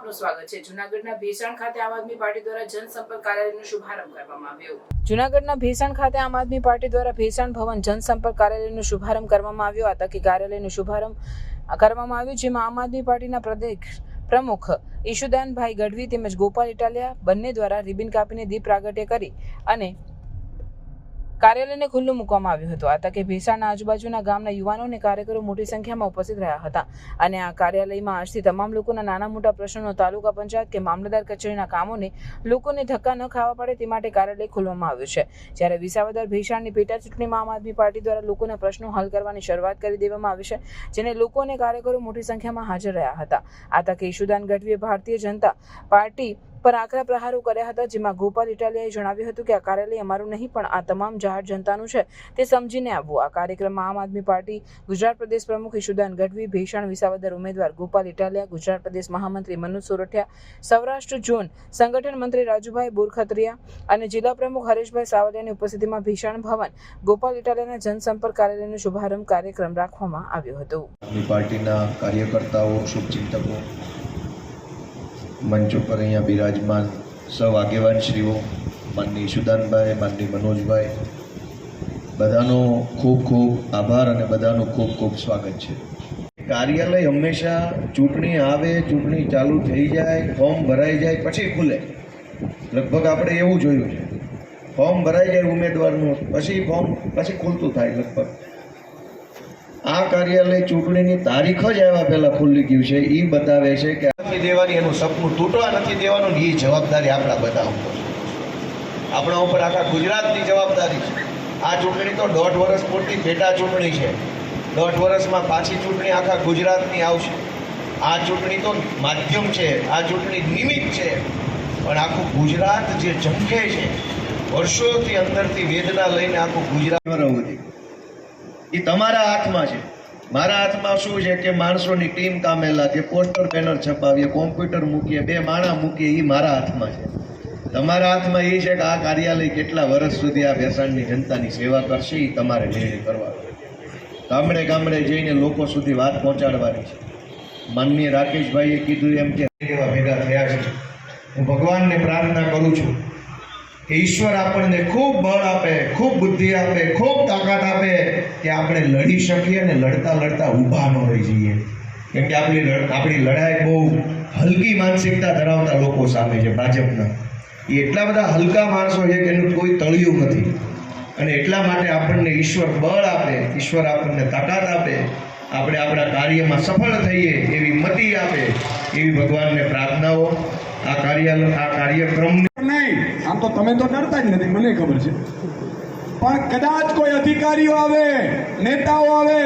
આપનું સ્વાગત છે। જૂનાગઢના ભેસાણ ખાતે આમ આદમી પાર્ટી દ્વારા જનસંપર્ક કાર્યાલયનો શુભારંભ કરવામાં આવ્યો। જૂનાગઢના ભેસાણ ખાતે આમ આદમી પાર્ટી દ્વારા ભેસાણ ભવન જનસંપર્ક કાર્યાલયનો શુભારંભ કરવામાં આવ્યો। આ તકે કાર્યાલયનો શુભારંભ કરવામાં આવ્યો, જેમાં આમ આદમી પાર્ટીના પ્રદેશ પ્રમુખ ઈશુદાનભાઈ ગઢવી તેમજ ગોપાલ ઇટાલિયા બંને દ્વારા રિબિન કાપીને દીપ પ્રાગટ્ય કરી અને કાર્યાલયને ખુલ્લું મૂકવામાં આવ્યું હતું। આ તકે ભેસાણના આજુબાજુના ગામના યુવાનો અને કાર્યકરો મોટી સંખ્યામાં ઉપસ્થિત રહ્યા હતા અને આ કાર્યાલયમાં આજથી તમામ લોકોના નાના મોટા પ્રશ્નોનો તાલુકા પંચાયત કે મામલતદાર કચેરીના કામોને લોકોને ધક્કા ન ખાવા પડે તે માટે કાર્યાલય ખોલવામાં આવ્યું છે। જ્યારે વિસાવદર ભેસાણની પેટા ચૂંટણીમાં આમ આદમી પાર્ટી દ્વારા લોકોના પ્રશ્નો હલ કરવાની શરૂઆત કરી દેવામાં આવી છે, જેને લોકો અને કાર્યકરો મોટી સંખ્યામાં હાજર રહ્યા હતા। આ તકે ઈશુદાન ગઢવીએ ભારતીય જનતા પાર્ટી પર આકરા પ્રહારો કર્યા હતા, જેમાં ગોપાલ ઇટાલિયાએ જણાવ્યું હતું કે આ કાર્યાલય અમારું નહીં પણ આ તમામ જાહેર જનતાનું છે, તે સમજીને આવવું। આ કાર્યક્રમમાં આમ આદમી પાર્ટી ગુજરાત પ્રદેશ પ્રમુખ ઈશુદાન ગઢવી, ભેસાણ વિસાવદર ઉમેદવાર ગોપાલ ઇટાલિયા, ગુજરાત પ્રદેશ મહામંત્રી મનોજ સોરઠિયા, સૌરાષ્ટ્ર ઝોન સંગઠન મંત્રી રાજુભાઈ બોરખત્રિયા અને જિલ્લા પ્રમુખ હરેશભાઈ સાવલિયાની ઉપસ્થિતિમાં ભેસાણ ભવન ગોપાલ ઇટાલિયાના જનસંપર્ક કાર્યાલયનો શુભારંભ કાર્યક્રમ રાખવામાં આવ્યો હતો। પાર્ટીના કાર્યકર્તાઓ, શુભચિંતકો, મંચ ઉપર અહીંયા બિરાજમાન સૌ આગેવાનશ્રીઓ, માનની ઈશુદાનભાઈ, માનની મનોજભાઈ, બધાનો ખૂબ ખૂબ આભાર અને બધાનું ખૂબ ખૂબ સ્વાગત છે। કાર્યાલય હંમેશા ચૂંટણી આવે, ચૂંટણી ચાલુ થઈ જાય, ફોર્મ ભરાઈ જાય પછી ખુલે। લગભગ આપણે એવું જોયું છે, ફોર્મ ભરાઈ જાય ઉમેદવારનું પછી ખુલતું થાય લગભગ। આ કાર્યાલય ચૂંટણીની તારીખ જ આવ્યા પહેલાં ખુલ્લી ગયું છે, એ બતાવે છે કે નથી દેવાની, એનું સપનું તૂટવા નથી દેવાનું, એ જવાબદારી આપણા બધા ઉપર છે, આપણા ઉપર આખા ગુજરાતની જવાબદારી છે। આ ચૂંટણી તો 1.5 વર્ષ પૂરતી પેટા ચૂંટણી છે, 1.5 વર્ષમાં પાછી ચૂંટણી આખા ગુજરાતની આવશે। આ ચૂંટણી તો માધ્યમ છે, આ ચૂંટણી નિમિત્ત છે, પણ આખું ગુજરાત જે ઝંખે છે વર્ષોથી અંદરથી વેદના લઈને આખું ગુજરાત રહું એ તમારા હાથમાં છે। મારા હાથમાં શું છે કે માણસોની ટીમ કામે લાગે, પોસ્ટર બેનર છપાવીએ, કોમ્પ્યુટર મૂકીએ, 2 માણા મૂકીએ, એ મારા હાથમાં છે। તમારા હાથમાં એ છે કે આ કાર્યાલય કેટલા વર્ષ સુધી આ ભેસાણની જનતાની સેવા કરશે, એ તમારે નિર્ણય કરવાનો। ગામડે ગામડે જઈને લોકો સુધી વાત પહોંચાડવાની છે। માનનીય રાકેશભાઈએ કીધું એમ કે એવા ભેગા થયા છે, હું ભગવાનને પ્રાર્થના કરું છું કે ઈશ્વર આપણને ખૂબ બળ આપે, ખૂબ બુદ્ધિ આપે, ખૂબ તાકાત આપે કે આપણે લડી શકીએ અને લડતા લડતા ઊભા ન રહી જઈએ। કેમ કે આપણી લડાઈ બહુ હલકી માનસિકતા ધરાવતા લોકો સામે છે, ભાજપના। એ એટલા બધા હલકા માણસો છે કે એનું કોઈ તળિયું નથી, અને એટલા માટે આપણને ઈશ્વર બળ આપે, ઈશ્વર આપણને તાકાત આપે, આપણે આપણા કાર્યમાં સફળ થઈએ એવી મતિ આપે, એવી ભગવાનને પ્રાર્થનાઓ। આ કાર્યક્રમને નહીં, આમ તો તમે તો ડરતા જ નથી, મને ખબર છે, પણ કદાચ કોઈ અધિકારીઓ આવે, નેતાઓ આવે,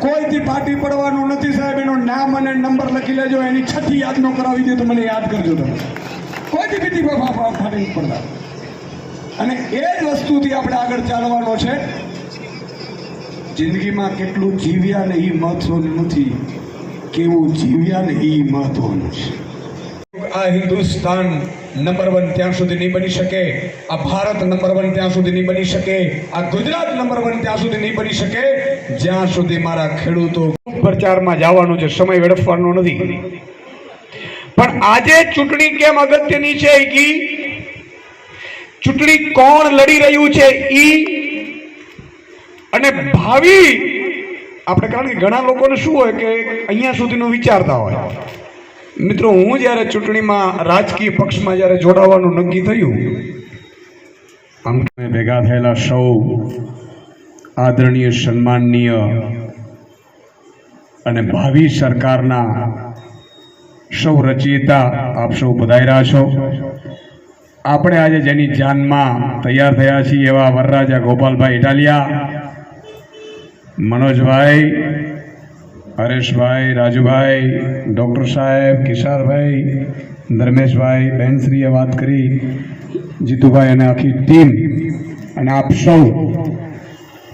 કોઈથી પાટી પડવાનું નથી સાહેબ। એનું નામ અને નંબર લખી લેજો, એની છઠ્ઠી યાદ ન કરાવી દે તો મને યાદ કરજો તમે। કોઈથી બીજી ફાટી પડતા, અને એ જ વસ્તુથી આપણે આગળ ચાલવાનો છે। જિંદગીમાં કેટલું જીવ્યા ને એ મહત્વનું નથી, કેવું જીવ્યા ને એ મહત્વનું છે। આ હિન્દુસ્તાન નંબર 1 ત્યાં સુધી નહીં બની શકે, આ ભારત નંબર 1 ત્યાં સુધી નહીં બની શકે, આ ગુજરાત નંબર 1 ત્યાં સુધી નહીં બની શકે જ્યાં સુધી મારા ખેડૂતો પ્રચારમાં જવાનો છે, સમય વેડફવાનો નથી। પણ આજે ચૂંટણી કેમ અગત્યની છે, ચૂંટણી કોણ લડી રહ્યું છે અને ભાવિ આપણે, કારણ કે ઘણા લોકોને શું હોય કે અહીંયા સુધીનું વિચારતા હોય। મિત્રો, હું જ્યારે ચૂંટણીમાં રાજકીય પક્ષમાં જ્યારે જોડાવાનું નક્કી થયું, આમ ભેગા થયેલા સૌ આદરણીય, સન્માનનીય અને ભાવિ સરકારના સૌ રચયિતા આપ સૌ પધાર્યા છો। આપણે આજે જેની જાનમાં તૈયાર થયા છીએ એવા વરરાજા ગોપાલભાઈ ઇટાલિયા, મનોજભાઈ, હરેશભાઈ, રાજુભાઈ, ડૉક્ટર સાહેબ, કિશારભાઈ, ધર્મેશભાઈ, બહેનશ્રીએ વાત કરી, જીતુભાઈ અને આખી ટીમ અને આપ સૌ,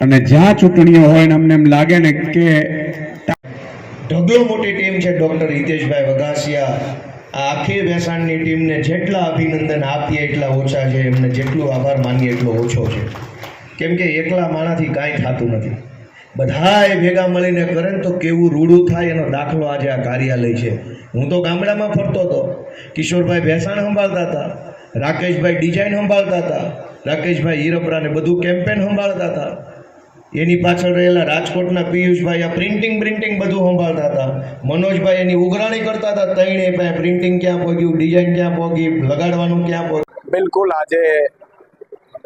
અને જ્યાં ચૂંટણીઓ હોય ને અમને એમ લાગે ને કે ઢગલો મોટી ટીમ છે, ડૉક્ટર હિતેશભાઈ વઘાસિયા, આ આખી ભેસાણની ટીમને જેટલા અભિનંદન આપીએ એટલા ઓછા છે, એમને જેટલો આભાર માનીએ એટલો ઓછો છે। કેમ કે એકલા માણાથી કાંઈ થતું નથી। બધાએ ભેગા મળીને કરે ને તો કેવું રૂડું થાય એનો દાખલો આજે આ કાર્યાલય છે. હું તો ગામડામાં ફરતો હતો, કિશોરભાઈ ભેસાણ સંભાળતા હતા, રાકેશભાઈ ડિઝાઇન સંભાળતા હતા, રાકેશભાઈ હીરપરાને બધું કેમ્પેન સંભાળતા હતા, એની પાછળ રહેલા રાજકોટના પિયુષભાઈ આ પ્રિન્ટિંગ બધું સંભાળતા હતા, મનોજભાઈ એની ઉઘરાણી કરતા હતા, તૈણે પાસે પ્રિન્ટિંગ ક્યાં પહોંચ્યું, ડિઝાઇન ક્યાં પહોંચી, લગાડવાનું ક્યાં પહોંચ્યું. બિલકુલ આજે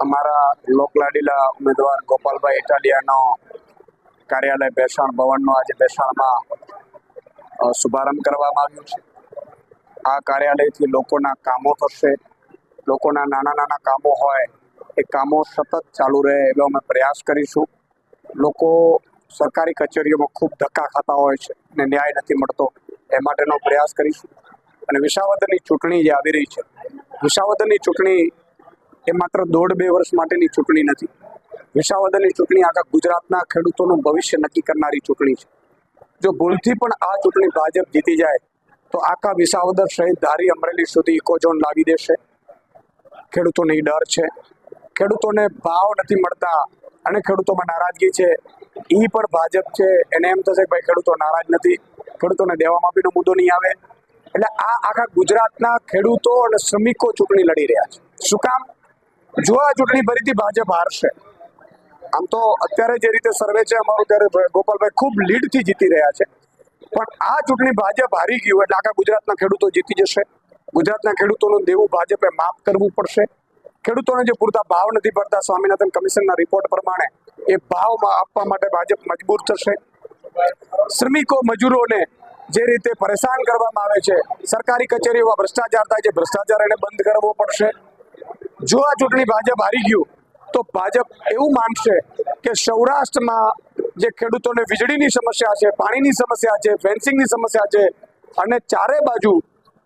અમારા લોકલાડીલા ઉમેદવાર ગોપાલભાઈ ઇટાલિયાનો કાર્યાલય ભેસાણ ભવનનો આજે ભેસાણમાં શુભારંભ કરવામાં આવ્યો છે. આ કાર્યાલયથી લોકોના કામો થશે, લોકોના નાના કામો હોય એ કામો સતત ચાલુ રહે એવો અમે પ્રયાસ કરીશું. લોકો સરકારી કચેરીઓમાં ખૂબ ધક્કા ખાતા હોય છે અને ન્યાય નથી મળતો, એ માટેનો પ્રયાસ કરીશું. અને વિસાવદરની ચૂંટણી જે આવી રહી છે, વિસાવદરની ચૂંટણી એ માત્ર 1.5-2 વર્ષ માટેની ચૂંટણી નથી. વિસાવદરની ચૂંટણી આખા ગુજરાતના ખેડૂતોનું ભવિષ્ય નક્કી કરનારી ચૂંટણી છે. જો ભૂલથી પણ આ ચૂંટણી ભાજપ જીતી જાય તો આખા વિસાવદર સહિત ધારી અમરેલી સુધી ઇકોઝોન લાવી દેશે. ખેડૂતોને ડર છે, ખેડૂતોને ભાવ નથી મળતા અને ખેડૂતોમાં નારાજગી છે. એ પણ ભાજપ છે એને એમ થશે કે ભાઈ ખેડૂતો નારાજ નથી, ખેડૂતોને દેવા માફીનો મુદ્દો નહીં આવે. એટલે આ આખા ગુજરાતના ખેડૂતો અને શ્રમિકો ચૂંટણી લડી રહ્યા છે. શું કામ? જો આ ચૂંટણી ફરીથી ભાજપ હારશે, આમ તો અત્યારે જે રીતે સર્વે છે અમારું, ત્યારે ગોપાલભાઈ ખૂબ લીડથી જીતી રહ્યા છે, પણ આ ચૂંટણી ભાજપ હારી ગયું એટલે આખા ગુજરાતના ખેડૂતો જીતી જશે. ગુજરાતના ખેડૂતોનું દેવું ભાજપે માફ કરવું પડશે. ખેડૂતોને જે પૂરતા ભાવ નથી પડતા, સ્વામિનાથન કમિશનના રિપોર્ટ પ્રમાણે એ ભાવમાં આપવા માટે ભાજપ મજબૂર થશે. શ્રમિકો મજૂરોને જે રીતે પરેશાન કરવામાં આવે છે, સરકારી કચેરીઓમાં ભ્રષ્ટાચાર થાય છે, ભ્રષ્ટાચાર એને બંધ કરવો પડશે. જો આ ચૂંટણી ભાજપ હારી ગયું તો ભાજપ એવું માનશે કે સૌરાષ્ટ્રમાં જે ખેડૂતોને વીજળીની સમસ્યા છે, પાણીની સમસ્યા છે, ફેન્સિંગની સમસ્યા છે અને ચારે બાજુ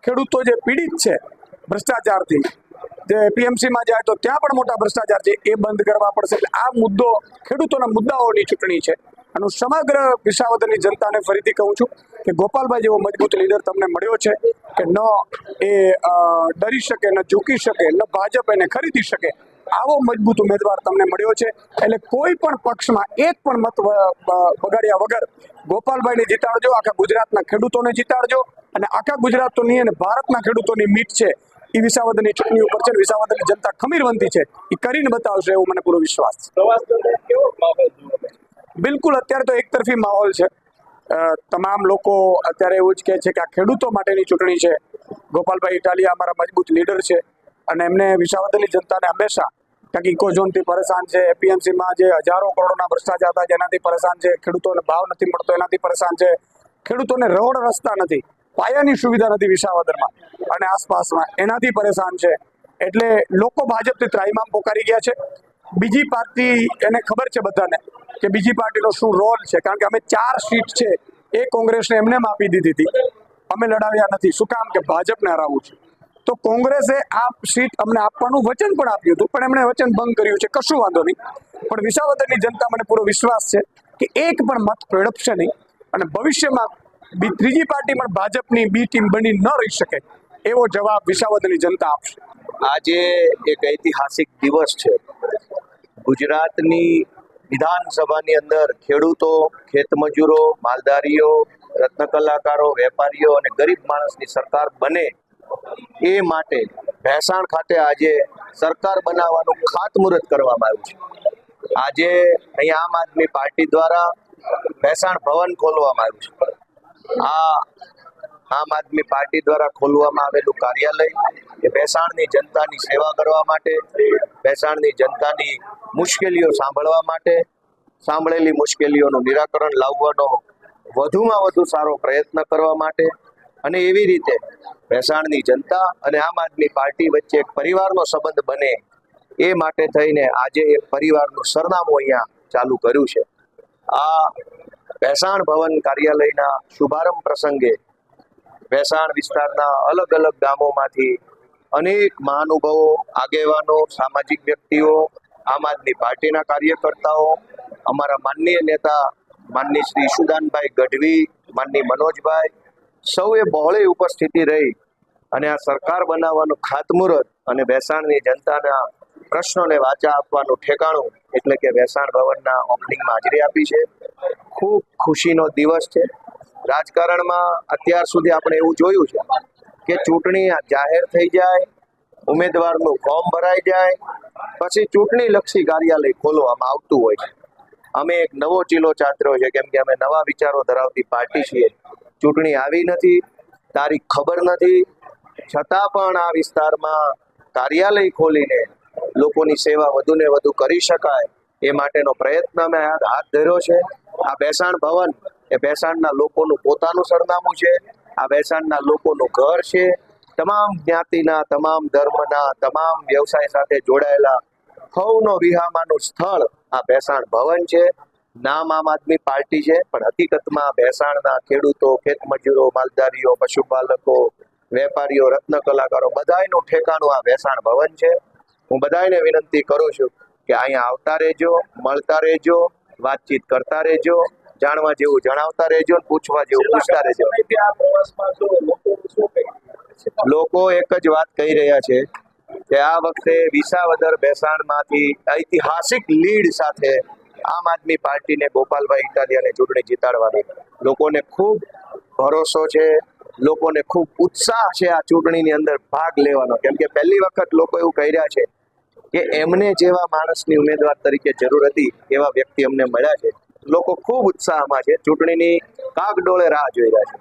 ખેડૂતો જે પીડિત છે ભ્રષ્ટાચારથી, જે એપીએમસીમાં જાય તો ત્યાં પણ મોટા ભ્રષ્ટાચાર છે, એ બંધ કરવા પડશે. એટલે આ મુદ્દો ખેડૂતોના મુદ્દાઓની ચૂંટણી છે. અને હું સમગ્ર વિસાવદરની જનતાને ફરીથી કહું છું કે ગોપાલભાઈ જેવો મજબૂત લીડર તમને મળ્યો છે કે ન એ ડરી શકે, ન ઝૂકી શકે, ન ભાજપ એને ખરીદી શકે, આવો મજબૂત ઉમેદવાર તમને મળ્યો છે. એટલે કોઈ પણ પક્ષમાં એક પણ મત બગાડ્યા વગર ગોપાલભાઈને જીતાડજો, આખા ગુજરાતના ખેડૂતોને જીતાડજો. અને આખા ગુજરાત તો નહીં, અને ભારતના ખેડૂતોની મીટ છે એ વિસાવદરની ચૂંટણી ઉપર છે. વિસાવદરની જનતા ખમીરવંતી છે, એ કરીને બતાવશે એવો મને પૂરો વિશ્વાસ છે. બિલકુલ અત્યારે તો એકતરફી માહોલ છે. તમામ લોકો અત્યારે એવું જ કહે છે કે આ ખેડૂતો માટેની ચૂંટણી છે. ગોપાલભાઈ ઇટાલિયા અમારા મજબૂત લીડર છે અને એમને વિસાવદરની જનતાને હંમેશા, કારણ કે ઇકોઝોનથી પરેશાન છે, એપીએમસીમાં જે હજારો કરોડોના ભ્રષ્ટાચાર હતા જેનાથી પરેશાન છે, ખેડૂતોને ભાવ નથી મળતો એનાથી પરેશાન છે, ખેડૂતોને રોડ રસ્તા નથી, પાયાની સુવિધા નથી વિસાવદરમાં અને આસપાસમાં, એનાથી પરેશાન છે. એટલે લોકો ભાજપથી ત્રાહિમામ પોકારી ગયા છે. બીજી પાર્ટી, એને ખબર છે બધાને કે બીજી પાર્ટીનો શું રોલ છે, કારણ કે અમે 4 સીટ છે એ કોંગ્રેસને એમને આપી દીધી હતી, અમે લડાવ્યા નથી. શું કામ? કે ભાજપને હરાવવું છે. તો કોંગ્રેસે આ સીટ અમને આપવાનું વચન પણ આપ્યું હતું, પણ એમણે વચન ભંગ કર્યું છે. કશું વાંધો નહીં, પણ વિસાવદરની જનતા, મને પૂરો વિશ્વાસ છે કે એક પણ મત ફેરવશે નહીં અને ભવિષ્યમાં ત્રીજી પાર્ટી પણ ભાજપની બી ટીમ બની ન રહી શકે એવો જવાબ વિસાવદરની જનતા આપશે. આજે એક ઐતિહાસિક દિવસ છે. ગુજરાતની વિધાનસભાની અંદર ખેડૂતો, ખેતમજૂરો, માલધારીઓ, રત્ન કલાકારો, વેપારીઓ અને ગરીબ માણસની સરકાર બને એ માટે ભેસાણ ખાતે આજે સરકાર બનાવવાનું ખાતમુહૂર્ત કરવામાં આવ્યું છે. આજે અહીંયા આમ આદમી પાર્ટી દ્વારા ભેસાણ ભવન ખોલવામાં આવ્યું છે. આ આમ આદમી પાર્ટી દ્વારા ખોલવામાં આવેલું કાર્યાલય એ ભેસાણની જનતાની સેવા કરવા માટે, ભેસાણની જનતાની મુશ્કેલીઓ સાંભળવા માટે, સાંભળેલી મુશ્કેલીઓનું નિરાકરણ લાવવાનો વધુમાં વધુ સારો પ્રયત્ન કરવા માટે અને એવી રીતે ભેસાણની જનતા અને આમ આદમી પાર્ટી વચ્ચે એક પરિવારનો સંબંધ બને એ માટે થઈને આજે એક પરિવારનું સરનામું અહીંયા ચાલુ કર્યું છે. આ ભેસાણ ભવન કાર્યાલયના શુભારંભ પ્રસંગે ભેસાણ વિસ્તારના અલગ અલગ ગામોમાંથી અનેક મહાનુભાવો, આગેવાનો, સામાજિક વ્યક્તિઓ, આમ આદમી પાર્ટીના કાર્યકર્તાઓ, અમારા માનનીય નેતા માનની શ્રી ઈશુદાનભાઈ ગઢવી, માનની મનોજભાઈ, સૌએ બહોળી ઉપસ્થિતિ રહી અને આ સરકાર બનાવવાનું ખાતમુહૂર્ત અને ભેસાણની જનતાના પ્રશ્નોને વાચા આપવાનું ઠેકાણું એટલે કે વેસાણ ભવનના ઓપનિંગમાં હાજરી આપી છે. ખૂબ ખુશીનો દિવસ છે. રાજકારણમાં અત્યાર સુધી આપણે એવું જોયું છે કે ચૂંટણી જાહેર થઈ જાય, ઉમેદવારનું ફોર્મ ભરાઈ જાય, પછી ચૂંટણી લક્ષી કાર્યાલય ખોલવામાં આવતું હોય છે. અમે એક નવો ચીલો ચાતર્યો છે, કેમ કે અમે નવા વિચારો ધરાવતી પાર્ટી છીએ. ચૂંટણી આવી નથી, તારીખ ખબર નથી, છતાં પણ આ વિસ્તારમાં કાર્યાલય ખોલીને લોકોની સેવા વધુને વધુ કરી શકાય એ માટેનો પ્રયત્ન અમે હાથ ધર્યો છે. આ બેસાણ ભવન એ બેસાણના લોકોનું પોતાનું સરનામું છે. આ બેસાણના લોકોનું ઘર છે. તમામ જ્ઞાતિના, તમામ ધર્મના, તમામ વ્યવસાય સાથે જોડાયેલા સૌનો વિહામાનું સ્થળ આ બેસાણ ભવન છે. નામ આમ આદમી પાર્ટી છે, પણ હકીકતમાં બેસાણના ખેડૂતો, ખેતમજૂરો, માલધારીઓ, પશુપાલકો, વેપારીઓ, રત્ન કલાકારો બધાયનું ઠેકાણું આ બેસાણ ભવન છે. હું બધાને વિનંતી કરું છું કે અહીંયા આવતા રહેજો, મળતા રહેજો, વાતચીત કરતા રહેજો, જાણવા જેવું જણાવતા રહેજો, પૂછવા જેવું પૂછતા રહેજો. લોકો એક જ વાત કહી રહ્યા છે કે આ વખતે વિસાવદર બેસાણમાંથી ઐતિહાસિક લીડ સાથે આમ આદમી પાર્ટીને ગોપાલભાઈ ઇટાલિયાને ચૂંટણી જીતાડવાની લોકોને ખૂબ ભરોસો છે. લોકોને ખૂબ ઉત્સાહ છે આ ચૂંટણીની અંદર ભાગ લેવાનો, કેમ કે પહેલી વખત લોકો એવું કહી રહ્યા છે કે એમને જેવા માણસની ઉમેદવાર તરીકે જરૂર હતી એવા વ્યક્તિ અમને મળ્યા છે. લોકો ખૂબ ઉત્સાહમાં છે, ચૂંટણીની કાગડોળે રાહ જોઈ રહ્યા છે.